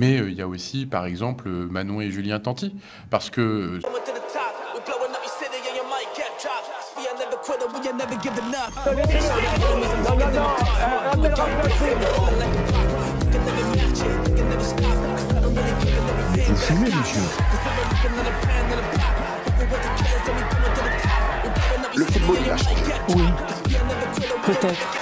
Mais il y a aussi, par exemple, Manon et Julien Tanti, parce que... Vous fumez, monsieur? Le football, il a changé. Oui, peut-être.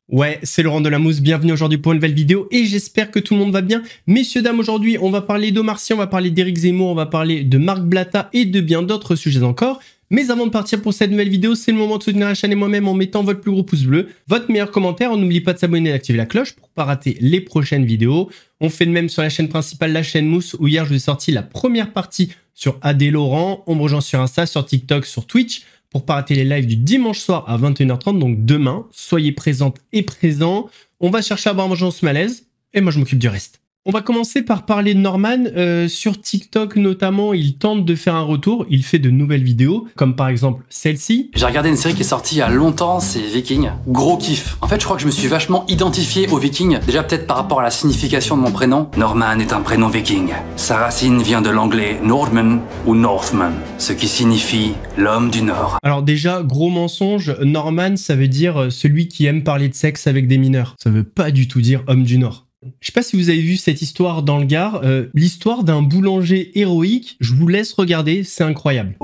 Ouais, c'est Laurent Delamousse, bienvenue aujourd'hui pour une nouvelle vidéo et j'espère que tout le monde va bien. Messieurs, dames, aujourd'hui, on va parler d'Omar Sy, on va parler d'Éric Zemmour, on va parler de Marc Blatta et de bien d'autres sujets encore. Mais avant de partir pour cette nouvelle vidéo, c'est le moment de soutenir la chaîne et moi-même en mettant votre plus gros pouce bleu, votre meilleur commentaire, n'oubliez pas de s'abonner et d'activer la cloche pour pas rater les prochaines vidéos. On fait de même sur la chaîne principale, la chaîne Mousse, où hier je vous ai sorti la première partie sur Adé Laurent. On me rejoint sur Insta, sur TikTok, sur Twitch, pour pas rater les lives du dimanche soir à 21h30, donc demain. Soyez présentes et présents. On va chercher à boire manger, on se malaise, et moi je m'occupe du reste. On va commencer par parler de Norman. Sur TikTok notamment, il tente de faire un retour. Il fait de nouvelles vidéos, comme par exemple celle-ci. J'ai regardé une série qui est sortie il y a longtemps, c'est Vikings. Gros kiff. En fait, je crois que je me suis vachement identifié aux Vikings. Déjà peut-être par rapport à la signification de mon prénom. Norman est un prénom viking. Sa racine vient de l'anglais Nordman ou Northman, ce qui signifie l'homme du Nord. Alors déjà, gros mensonge, Norman, ça veut dire celui qui aime parler de sexe avec des mineurs. Ça veut pas du tout dire homme du Nord. Je sais pas si vous avez vu cette histoire dans le Gard, l'histoire d'un boulanger héroïque, je vous laisse regarder, c'est incroyable.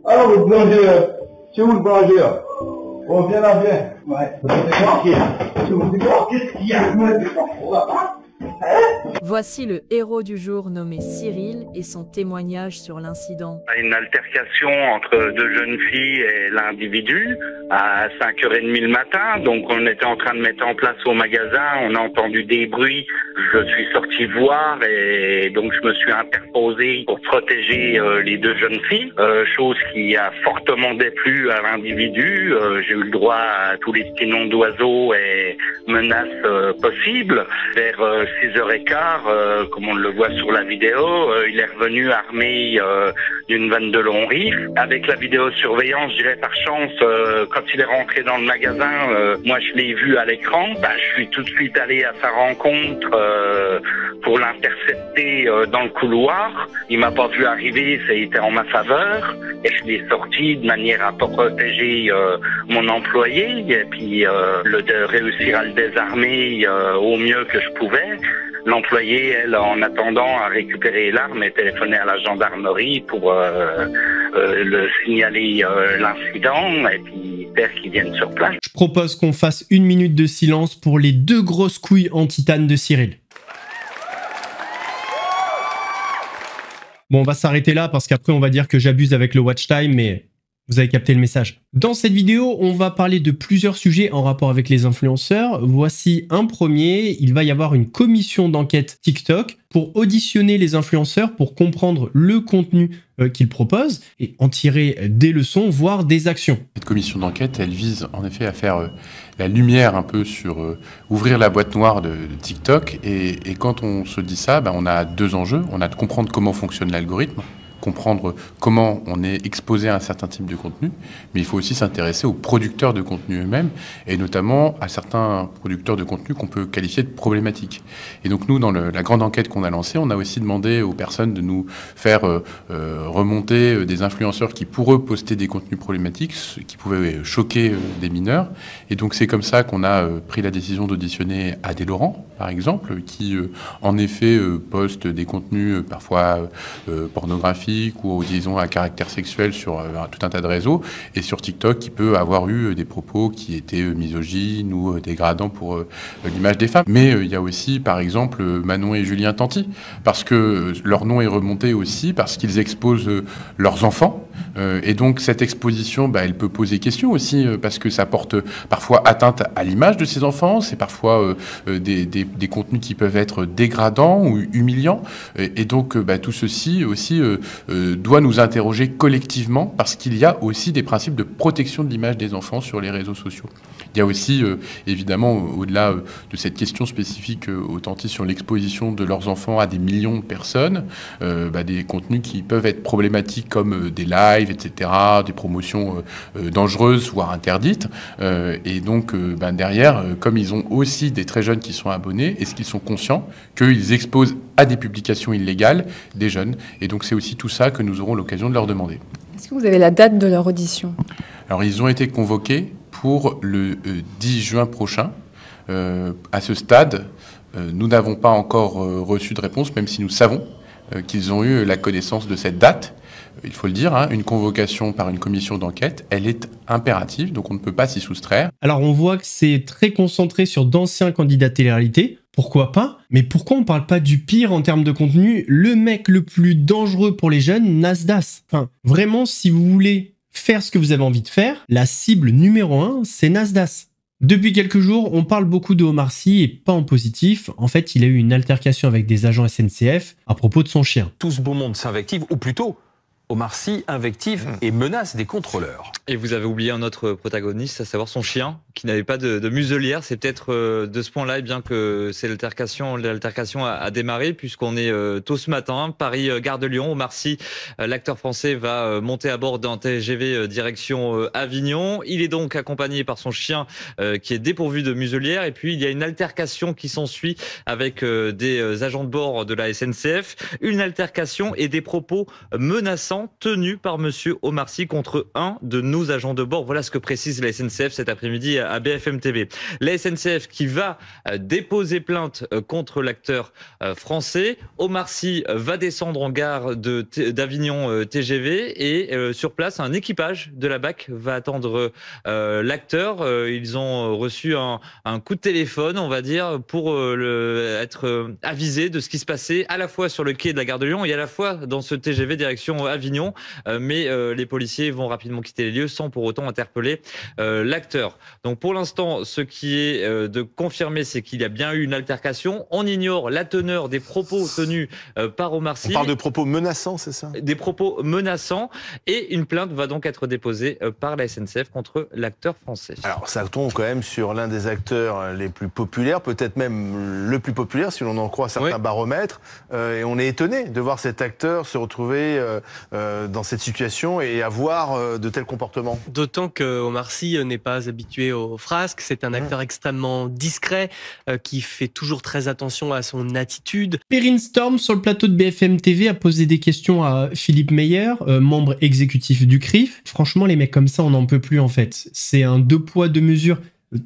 Alors le boulanger, c'est où le boulanger là? On vient là, viens. Ouais. Qu'est-ce qu'il y a? On va pas. Voici le héros du jour nommé Cyril et son témoignage sur l'incident. Une altercation entre deux jeunes filles et l'individu à 5h30 le matin. Donc on était en train de mettre en place au magasin, on a entendu des bruits. Je suis sorti voir et donc je me suis interposé pour protéger les deux jeunes filles. Chose qui a fortement déplu à l'individu. J'ai eu le droit à tous les petits noms d'oiseaux et menaces possibles. Vers 6h15, comme on le voit sur la vidéo, il est revenu armé d'une vanne de long rifle. Avec la vidéosurveillance, je dirais par chance, quand il est rentré dans le magasin, moi je l'ai vu à l'écran. Je suis tout de suite allé à sa rencontre pour l'intercepter dans le couloir. Il m'a pas vu arriver, ça a été en ma faveur. Et je l'ai sorti de manière à protéger mon employé et puis de réussir à le désarmer au mieux que je pouvais. L'employé, elle, en attendant à récupérer l'arme, est téléphonée à la gendarmerie pour le signaler l'incident et puis faire qu'ils viennent sur place. Je propose qu'on fasse 1 minute de silence pour les deux grosses couilles en titane de Cyril. Bon, on va s'arrêter là parce qu'après on va dire que j'abuse avec le watch time, mais vous avez capté le message. Dans cette vidéo, on va parler de plusieurs sujets en rapport avec les influenceurs. Voici un premier. Il va y avoir une commission d'enquête TikTok pour auditionner les influenceurs, pour comprendre le contenu qu'ils proposent et en tirer des leçons, voire des actions. Cette commission d'enquête, elle vise en effet à faire la lumière un peu sur ouvrir la boîte noire de TikTok. Et quand on se dit ça, on a deux enjeux. On a de comprendre comment fonctionne l'algorithme, comprendre comment on est exposé à un certain type de contenu, mais il faut aussi s'intéresser aux producteurs de contenu eux-mêmes, et notamment à certains producteurs de contenu qu'on peut qualifier de problématiques. Et donc nous, dans la grande enquête qu'on a lancée, on a aussi demandé aux personnes de nous faire remonter des influenceurs qui, pour eux, postaient des contenus problématiques, qui pouvaient choquer des mineurs. Et donc c'est comme ça qu'on a pris la décision d'auditionner Adé Laurent, par exemple, qui en effet poste des contenus parfois pornographiques, ou disons à caractère sexuel sur tout un tas de réseaux, et sur TikTok qui peut avoir eu des propos qui étaient misogynes ou dégradants pour l'image des femmes. Mais il y a aussi par exemple Manon et Julien Tanti, parce que leur nom est remonté aussi parce qu'ils exposent leurs enfants, et donc cette exposition, elle peut poser question aussi, parce que ça porte parfois atteinte à l'image de ces enfants, c'est parfois des contenus qui peuvent être dégradants ou humiliants, et donc tout ceci aussi doit nous interroger collectivement, parce qu'il y a aussi des principes de protection de l'image des enfants sur les réseaux sociaux. Il y a aussi, évidemment, au-delà de cette question spécifique authentique sur l'exposition de leurs enfants à des millions de personnes, des contenus qui peuvent être problématiques comme des lives, etc., des promotions dangereuses, voire interdites. Et donc, derrière, comme ils ont aussi des très jeunes qui sont abonnés, est-ce qu'ils sont conscients qu'ils exposent à des publications illégales des jeunes? Et donc, c'est aussi tout ça que nous aurons l'occasion de leur demander. Est-ce que vous avez la date de leur audition? Alors, ils ont été convoqués pour le 10 juin prochain. À ce stade, nous n'avons pas encore reçu de réponse, même si nous savons qu'ils ont eu la connaissance de cette date. Il faut le dire, hein, une convocation par une commission d'enquête, elle est impérative, donc on ne peut pas s'y soustraire. Alors on voit que c'est très concentré sur d'anciens candidats télé-réalité. Pourquoi pas? Mais pourquoi on parle pas du pire en termes de contenu? Le mec le plus dangereux pour les jeunes, Nasdaq. Enfin, vraiment, si vous voulez faire ce que vous avez envie de faire, la cible numéro 1, c'est Nasdaq. Depuis quelques jours, on parle beaucoup de Omar Sy et pas en positif. En fait, il a eu une altercation avec des agents SNCF à propos de son chien. Tout ce beau monde s'invective, ou plutôt, Omar Sy invective et menace des contrôleurs. Et vous avez oublié un autre protagoniste, à savoir son chien, qui n'avait pas de muselière. C'est peut-être de ce point-là, bien que c'est l'altercation a démarré, puisqu'on est tôt ce matin, Paris-Gare de Lyon. Omar Sy, l'acteur français, va monter à bord d'un TGV direction Avignon. Il est donc accompagné par son chien qui est dépourvu de muselière. Et puis, il y a une altercation qui s'ensuit avec des agents de bord de la SNCF. Une altercation et des propos menaçants tenus par monsieur Omar Sy contre un de nos agents de bord. Voilà ce que précise la SNCF cet après-midi à BFM TV. La SNCF qui va déposer plainte contre l'acteur français. Omar Sy va descendre en gare d'Avignon TGV et sur place, un équipage de la BAC va attendre l'acteur. Ils ont reçu un coup de téléphone, on va dire, pour être avisés de ce qui se passait à la fois sur le quai de la gare de Lyon et à la fois dans ce TGV direction Avignon. Mais les policiers vont rapidement quitter les lieux sans pour autant interpeller l'acteur. Donc pour l'instant, ce qui est de confirmer, c'est qu'il y a bien eu une altercation. On ignore la teneur des propos tenus par Omar Sy. On parle de propos menaçants, c'est ça? Des propos menaçants. Et une plainte va donc être déposée par la SNCF contre l'acteur français. Alors ça tombe quand même sur l'un des acteurs les plus populaires, peut-être même le plus populaire si l'on en croit certains baromètres. Et on est étonné de voir cet acteur se retrouver dans cette situation et avoir de tels comportements. D'autant que Omar Sy n'est pas habitué aux frasques, c'est un acteur extrêmement discret qui fait toujours très attention à son attitude. Perrine Storm sur le plateau de BFM TV a posé des questions à Philippe Meyer, membre exécutif du CRIF. Franchement, les mecs comme ça, on n'en peut plus en fait. C'est un deux poids deux mesures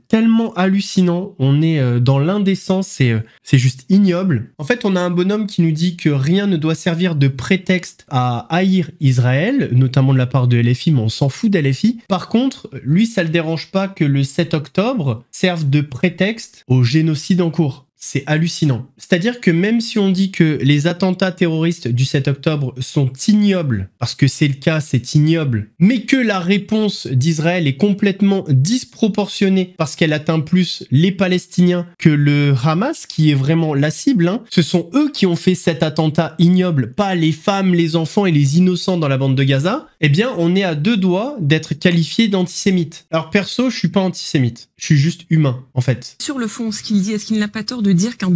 tellement hallucinant, on est dans l'indécence, c'est juste ignoble. En fait, on a un bonhomme qui nous dit que rien ne doit servir de prétexte à haïr Israël, notamment de la part de LFI, mais on s'en fout d'LFI. Par contre, lui, ça le dérange pas que le 7 octobre serve de prétexte au génocide en cours. C'est hallucinant. C'est-à-dire que même si on dit que les attentats terroristes du 7 octobre sont ignobles, parce que c'est le cas, c'est ignoble, mais que la réponse d'Israël est complètement disproportionnée parce qu'elle atteint plus les Palestiniens que le Hamas, qui est vraiment la cible, hein. Ce sont eux qui ont fait cet attentat ignoble, pas les femmes, les enfants et les innocents dans la bande de Gaza. Eh bien, on est à deux doigts d'être qualifié d'antisémite. Alors perso, je suis pas antisémite. Je suis juste humain, en fait. Sur le fond, ce qu'il dit, est-ce qu'il n'a pas tort de dire qu'un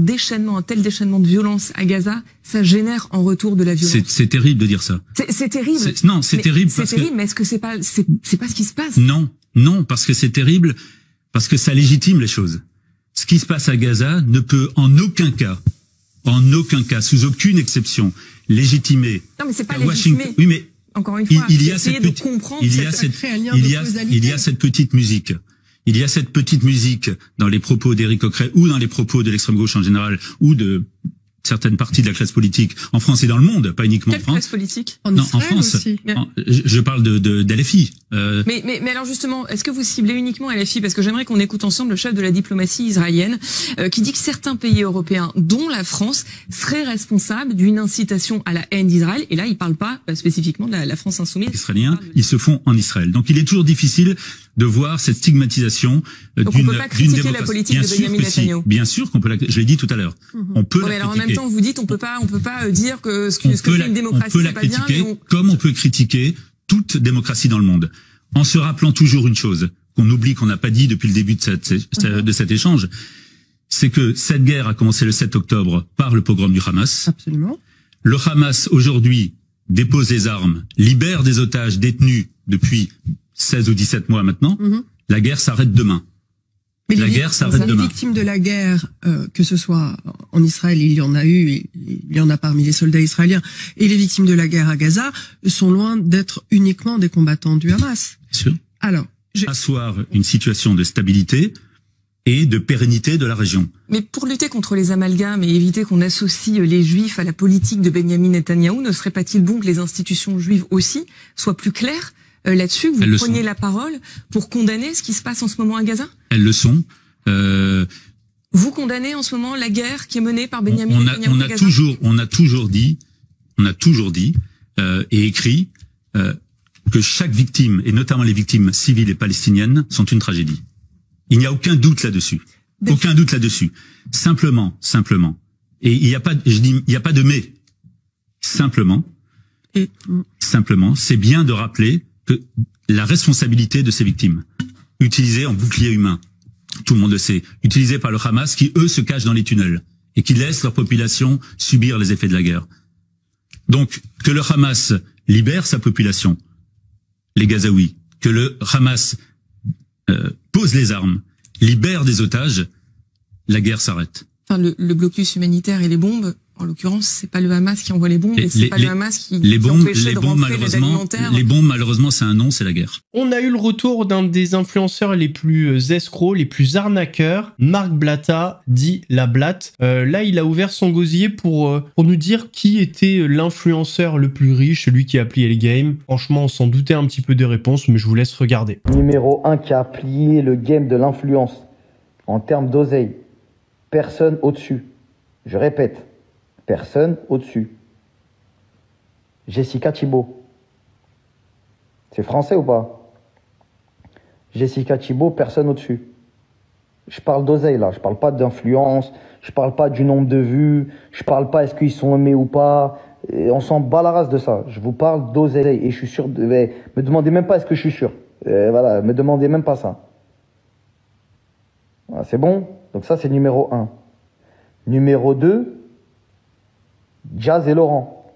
tel déchaînement de violence à Gaza, ça génère en retour de la violence? C'est terrible de dire ça. C'est terrible. Non, c'est terrible. C'est terrible, mais est-ce que c'est pas ce qui se passe? Non, parce que c'est terrible, parce que ça légitime les choses. Ce qui se passe à Gaza ne peut en aucun cas, sous aucune exception, légitimer. Non, mais c'est pas légitimé. Oui, mais encore une fois, il y a cette petite musique. Il y a cette petite musique dans les propos d'Éric Coquerel ou dans les propos de l'extrême gauche en général ou de certaines parties de la classe politique en France et dans le monde, pas uniquement en France. Quelle classe politique? En France. Aussi. Je parle de LFI. Mais alors justement, est-ce que vous ciblez uniquement LFI? Parce que j'aimerais qu'on écoute ensemble le chef de la diplomatie israélienne qui dit que certains pays européens, dont la France, seraient responsables d'une incitation à la haine d'Israël. Et là, il parle pas spécifiquement de la France insoumise. Les Israéliens, ils se font en Israël. Donc il est toujours difficile de voir cette stigmatisation d'une démocratie. Donc on peut pas critiquer la politique de Benjamin Netanyahu. Bien sûr qu'on peut la critiquer. Je l'ai dit tout à l'heure. On peut la critiquer. Alors en même temps, vous dites on peut pas dire que ce que fait une démocratie, c'est pas bien. Comme on peut critiquer toute démocratie dans le monde. En se rappelant toujours une chose qu'on oublie, qu'on n'a pas dit depuis le début de cet échange, c'est que cette guerre a commencé le 7 octobre par le pogrom du Hamas. Absolument. Le Hamas aujourd'hui dépose les armes, libère des otages détenus depuis 16 ou 17 mois maintenant, la guerre s'arrête demain. Mais la guerre s'arrête demain. Les victimes de la guerre, que ce soit en Israël, il y en a eu, il y en a parmi les soldats israéliens, et les victimes de la guerre à Gaza sont loin d'être uniquement des combattants du Hamas. Bien sûr. Alors, asseoir une situation de stabilité et de pérennité de la région. Mais pour lutter contre les amalgames et éviter qu'on associe les Juifs à la politique de Benyamin Netanyahou, ne serait-il pas bon que les institutions juives aussi soient plus claires là-dessus, que vous preniez la parole pour condamner ce qui se passe en ce moment à Gaza? Elles le sont. Vous condamnez en ce moment la guerre qui est menée par Benyamin Netanyahou à Gaza? On a toujours dit et écrit que chaque victime, et notamment les victimes civiles et palestiniennes, sont une tragédie. Il n'y a aucun doute là-dessus. Aucun doute là-dessus. Simplement. Et il n'y a pas de mais. Simplement, c'est bien de rappeler que la responsabilité de ces victimes, utilisées en bouclier humain, tout le monde le sait, utilisées par le Hamas, qui eux se cachent dans les tunnels et qui laissent leur population subir les effets de la guerre. Donc, que le Hamas libère sa population, les Gazaouis, que le Hamas pose les armes, libère des otages, la guerre s'arrête. Enfin, le blocus humanitaire et les bombes, en l'occurrence, c'est pas le Hamas qui envoie les bombes, et c'est pas le Hamas qui empêchait de rentrer l'aide alimentaire. Les bombes, malheureusement, c'est un nom, c'est la guerre. On a eu le retour d'un des influenceurs les plus escrocs, les plus arnaqueurs, Marc Blatta, dit La Blatte. Là, il a ouvert son gosier pour nous dire qui était l'influenceur le plus riche, celui qui a plié le game. Franchement, on s'en doutait un petit peu des réponses, mais je vous laisse regarder. Numéro 1 qui a plié le game de l'influence en termes d'oseille. Personne au-dessus. Je répète. Personne au-dessus. Jessica Thibault. C'est français ou pas? Jessica Thibault, personne au-dessus. Je parle d'oseille là, je parle pas d'influence, je parle pas du nombre de vues, je parle pas est-ce qu'ils sont aimés ou pas. Et on s'en bat la race de ça. Je vous parle d'oseille et je suis sûr. Me demandez même pas est-ce que je suis sûr. Voilà, me demandez même pas ça. Voilà, c'est bon? Donc ça c'est numéro 1. Numéro 2. Jazz et Laurent.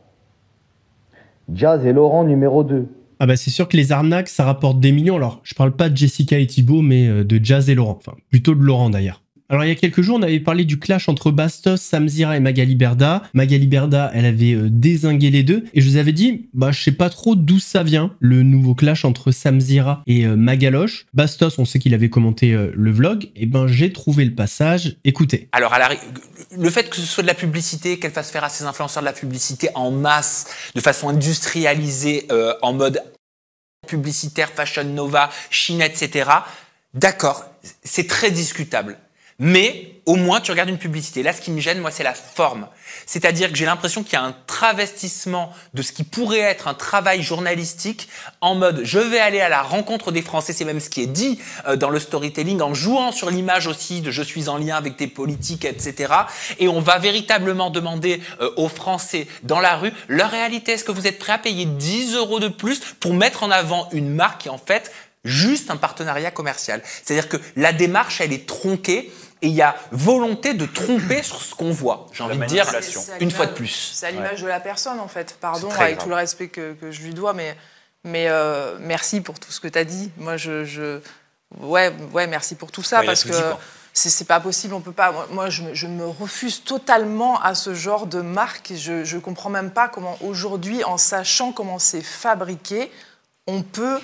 Jazz et Laurent, numéro 2. Ah bah c'est sûr que les arnaques, ça rapporte des millions. Alors, je parle pas de Jessica et Thibault, mais de Jazz et Laurent. Enfin, plutôt de Laurent d'ailleurs. Alors, il y a quelques jours, on avait parlé du clash entre Bastos, Samzira et Magali Berda. Magali Berda, elle avait dézingué les deux. Et je vous avais dit, bah, je sais pas trop d'où ça vient, le nouveau clash entre Samzira et Magaloche. Bastos, on sait qu'il avait commenté le vlog. Et ben, j'ai trouvé le passage. Écoutez. Alors, le fait que ce soit de la publicité, qu'elle fasse faire à ses influenceurs de la publicité en masse, de façon industrialisée, en mode publicitaire, Fashion Nova, Chine, etc. D'accord, c'est très discutable. Mais au moins, tu regardes une publicité. Là, ce qui me gêne, moi, c'est la forme. C'est-à-dire que j'ai l'impression qu'il y a un travestissement de ce qui pourrait être un travail journalistique en mode « je vais aller à la rencontre des Français ». C'est même ce qui est dit dans le storytelling, en jouant sur l'image aussi de « je suis en lien avec tes politiques », etc. Et on va véritablement demander aux Français dans la rue leur réalité. Est-ce que vous êtes prêts à payer 10 € de plus pour mettre en avant une marque qui, en fait, juste un partenariat commercial? C'est-à-dire que la démarche, elle est tronquée. Et il y a volonté de tromper sur ce qu'on voit, j'ai envie de dire, une fois de plus. C'est à l'image de la personne, en fait. Pardon, avec tout le respect que je lui dois, mais merci pour tout ce que tu as dit. Moi, ouais, merci pour tout ça, parce que c'est pas possible, on peut pas. Moi, je me refuse totalement à ce genre de marque. Je comprends même pas comment, aujourd'hui, en sachant comment c'est fabriqué, on peut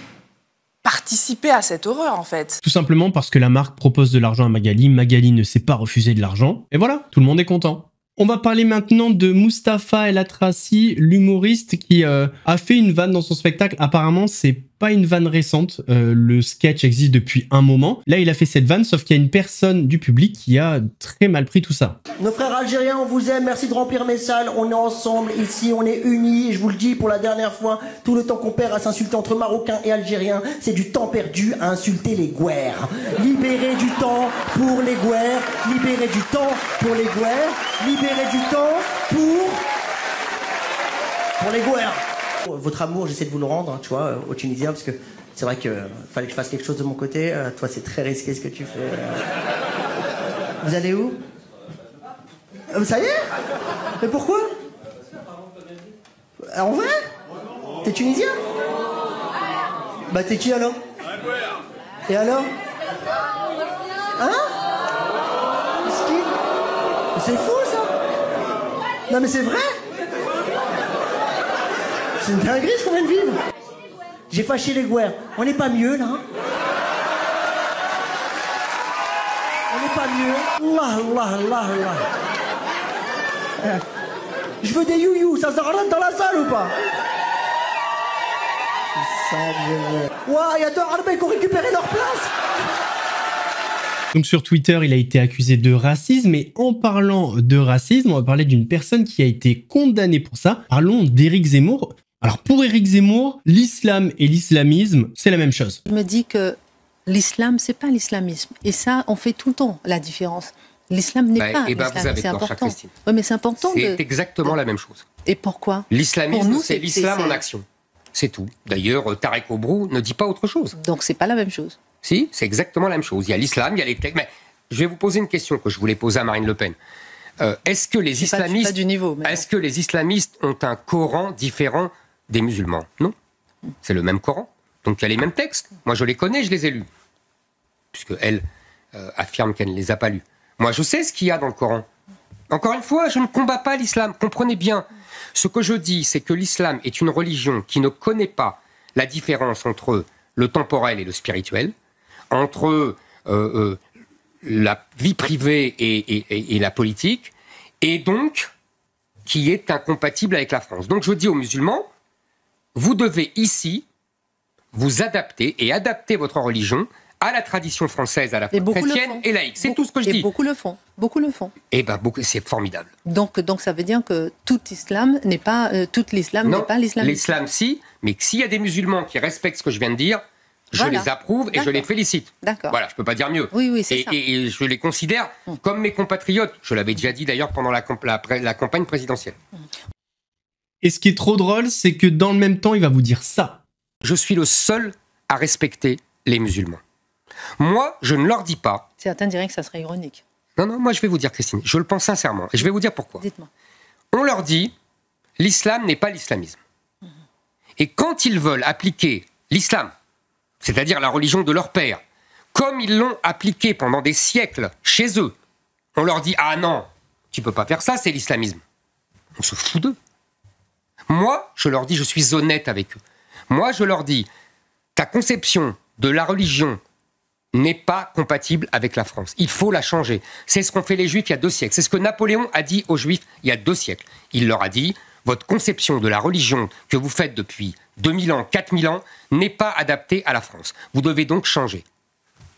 participer à cette horreur, en fait. Tout simplement parce que la marque propose de l'argent à Magali, Magali ne sait pas refuser de l'argent, et voilà, tout le monde est content. On va parler maintenant de Mustapha El Atrassi, l'humoriste qui a fait une vanne dans son spectacle. Apparemment, c'est pas une vanne récente, le sketch existe depuis un moment. Là, il a fait cette vanne, sauf qu'il y a une personne du public qui a très mal pris tout ça. Nos frères algériens, on vous aime, merci de remplir mes salles, on est ensemble ici, on est unis, et je vous le dis pour la dernière fois, tout le temps qu'on perd à s'insulter entre Marocains et Algériens, c'est du temps perdu à insulter les Gouères. Libérez du temps pour les Gouères, libérez du temps pour les Gouères, libérez du temps pour les Gouères. Votre amour, j'essaie de vous le rendre, hein, tu vois, aux Tunisiens, parce que c'est vrai qu'il fallait que je fasse quelque chose de mon côté. Toi, c'est très risqué ce que tu fais. Vous allez où? Ça y est? Mais pourquoi? En vrai? T'es tunisien? Bah t'es qui alors? Et alors? Hein? C'est fou ça! Non mais c'est vrai! C'est une dinguerie ce qu'on vient de vivre! J'ai fâché les Gouers. On n'est pas mieux là? On n'est pas mieux? Allah. Je veux des you-you, ça rentre dans la salle ou pas? C'est ça que je veux. Ouah, il y a deux Arabes qui ont récupéré leur place! Donc sur Twitter, il a été accusé de racisme, et en parlant de racisme, on va parler d'une personne qui a été condamnée pour ça. Parlons d'Éric Zemmour. Alors pour Éric Zemmour, l'islam et l'islamisme, c'est la même chose. Je me dis que l'islam, c'est pas l'islamisme. Et ça, on fait tout le temps la différence. L'islam n'est pas l'islam, c'est important. Oui, mais c'est important. C'est exactement la même chose. Et pourquoi? L'islamisme, c'est l'islam en action. C'est tout. D'ailleurs, Tarek Obrou ne dit pas autre chose. Donc c'est pas la même chose. Si, c'est exactement la même chose. Il y a l'islam, il y a les textes. Mais je vais vous poser une question que je voulais poser à Marine Le Pen. Est-ce que les islamistes, est-ce que les islamistes ont un Coran différent des musulmans? Non. C'est le même Coran. Donc il y a les mêmes textes. Moi je les connais, je les ai lus. Puisque elle affirme qu'elle ne les a pas lus. Moi je sais ce qu'il y a dans le Coran. Encore une fois, je ne combats pas l'islam. Comprenez bien. Ce que je dis, c'est que l'islam est une religion qui ne connaît pas la différence entre le temporel et le spirituel, entre la vie privée et la politique, et donc qui est incompatible avec la France. Donc je dis aux musulmans, vous devez ici vous adapter et adapter votre religion à la tradition française, à la chrétienne et laïque. C'est tout ce que je dis. Et beaucoup le font. Beaucoup le font. Eh ben, c'est formidable. Donc ça veut dire que tout l'islam n'est pas l'islam. L'islam si, mais s'il y a des musulmans qui respectent ce que je viens de dire, je les approuve et je les félicite. D'accord. Voilà, je peux pas dire mieux. Oui, c'est ça. Et je les considère comme mes compatriotes. Je l'avais déjà dit d'ailleurs pendant la campagne présidentielle. Et ce qui est trop drôle, c'est que dans le même temps, il va vous dire ça. Je suis le seul à respecter les musulmans. Moi, je ne leur dis pas... Certains diraient que ça serait ironique. Non, moi je vais vous dire, Christine, je le pense sincèrement. Et je vais vous dire pourquoi. Dites-moi. On leur dit, l'islam n'est pas l'islamisme. Et quand ils veulent appliquer l'islam, c'est-à-dire la religion de leur père, comme ils l'ont appliqué pendant des siècles chez eux, on leur dit, ah non, tu peux pas faire ça, c'est l'islamisme. On se fout d'eux. Moi, je leur dis, je suis honnête avec eux. Moi, je leur dis, ta conception de la religion n'est pas compatible avec la France. Il faut la changer. C'est ce qu'ont fait les Juifs il y a 2 siècles. C'est ce que Napoléon a dit aux Juifs il y a 2 siècles. Il leur a dit, votre conception de la religion que vous faites depuis 2000 ans, 4000 ans, n'est pas adaptée à la France. Vous devez donc changer.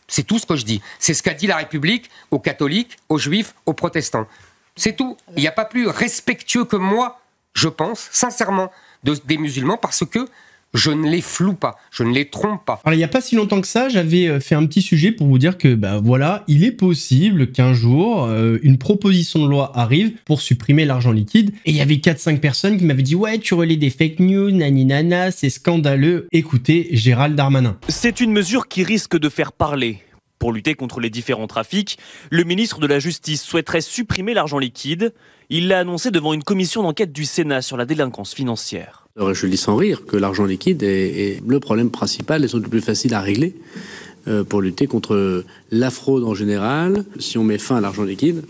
C'est tout ce que je dis. C'est ce qu'a dit la République aux catholiques, aux juifs, aux protestants. C'est tout. Il n'y a pas plus respectueux que moi, je pense, sincèrement, des musulmans, parce que je ne les floue pas, je ne les trompe pas. Alors il n'y a pas si longtemps que ça, j'avais fait un petit sujet pour vous dire que voilà, il est possible qu'un jour, une proposition de loi arrive pour supprimer l'argent liquide. Et il y avait 4-5 personnes qui m'avaient dit « Ouais, tu relais des fake news, nani nana, c'est scandaleux. » Écoutez, Gérald Darmanin. C'est une mesure qui risque de faire parler. Pour lutter contre les différents trafics, le ministre de la Justice souhaiterait supprimer l'argent liquide. Il l'a annoncé devant une commission d'enquête du Sénat sur la délinquance financière. Alors, je le dis sans rire que l'argent liquide est le problème principal et surtout le plus facile à régler pour lutter contre la fraude en général. Si on met fin à l'argent liquide,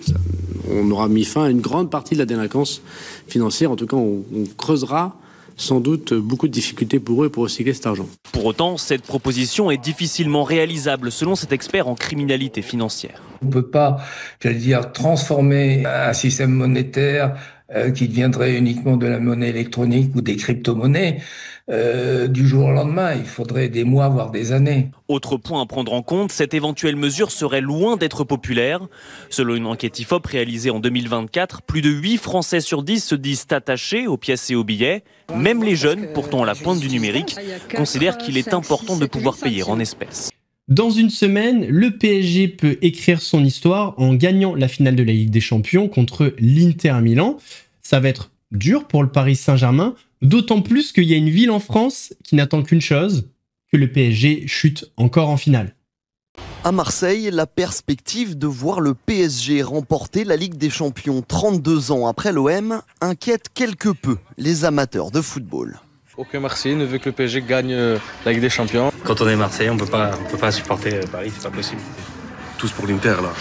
on aura mis fin à une grande partie de la délinquance financière. En tout cas, on creusera sans doute beaucoup de difficultés pour eux pour recycler cet argent. Pour autant, cette proposition est difficilement réalisable selon cet expert en criminalité financière. On ne peut pas, j'allais dire, transformer un système monétaire qui deviendrait uniquement de la monnaie électronique ou des crypto-monnaies du jour au lendemain. Il faudrait des mois, voire des années. Autre point à prendre en compte, cette éventuelle mesure serait loin d'être populaire. Selon une enquête IFOP réalisée en 2024, plus de 8 Français sur 10 se disent attachés aux pièces et aux billets. Même les jeunes, pourtant à la pointe du numérique, considèrent qu'il est important de pouvoir payer en espèces. Dans une semaine, le PSG peut écrire son histoire en gagnant la finale de la Ligue des Champions contre l'Inter Milan. Ça va être dur pour le Paris Saint-Germain, d'autant plus qu'il y a une ville en France qui n'attend qu'une chose, que le PSG chute encore en finale. À Marseille, la perspective de voir le PSG remporter la Ligue des Champions 32 ans après l'OM inquiète quelque peu les amateurs de football. Aucun Marseillais ne veut que le PSG gagne la Ligue des Champions. Quand on est Marseillais, on peut pas supporter Paris, c'est pas possible. Tous pour l'Inter là,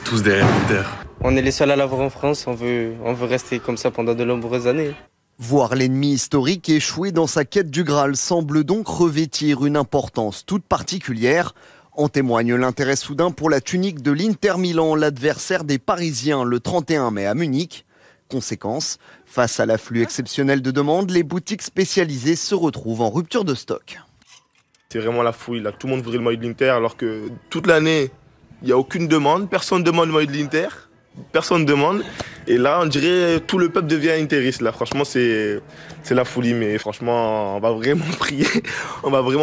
tous derrière l'Inter. On est les seuls à l'avoir en France, on veut rester comme ça pendant de nombreuses années. Voir l'ennemi historique échouer dans sa quête du Graal semble donc revêtir une importance toute particulière. En témoigne l'intérêt soudain pour la tunique de l'Inter Milan, l'adversaire des Parisiens le 31 mai à Munich. Conséquence, face à l'afflux exceptionnel de demandes, les boutiques spécialisées se retrouvent en rupture de stock. C'est vraiment la fouille, là. Tout le monde voudrait le maillot de l'Inter alors que toute l'année, il n'y a aucune demande, personne ne demande le maillot de l'Inter, personne ne demande. Et là, on dirait tout le peuple devient interiste. Là, franchement, c'est la folie, mais franchement, on va vraiment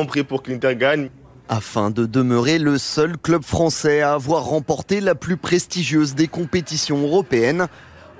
prier pour que l'Inter gagne. Afin de demeurer le seul club français à avoir remporté la plus prestigieuse des compétitions européennes.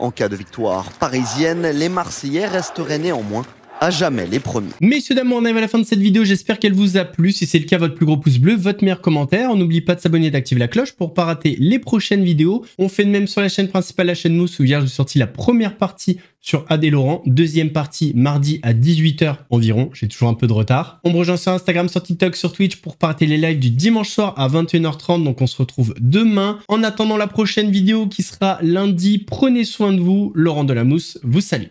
En cas de victoire parisienne, les Marseillais resteraient néanmoins à jamais les premiers. Messieurs, dames, on arrive à la fin de cette vidéo. J'espère qu'elle vous a plu. Si c'est le cas, votre plus gros pouce bleu, votre meilleur commentaire. N'oubliez pas de s'abonner et d'activer la cloche pour ne pas rater les prochaines vidéos. On fait de même sur la chaîne principale, la chaîne Mousse, où hier j'ai sorti la première partie sur Adé Laurent. Deuxième partie mardi à 18 h environ. J'ai toujours un peu de retard. On me rejoint sur Instagram, sur TikTok, sur Twitch pour pas rater les lives du dimanche soir à 21 h 30. Donc on se retrouve demain. En attendant la prochaine vidéo qui sera lundi, prenez soin de vous. Laurent Delamousse vous salue.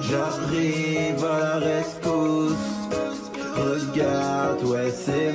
J'arrive à la rescousse. Regarde, ouais c'est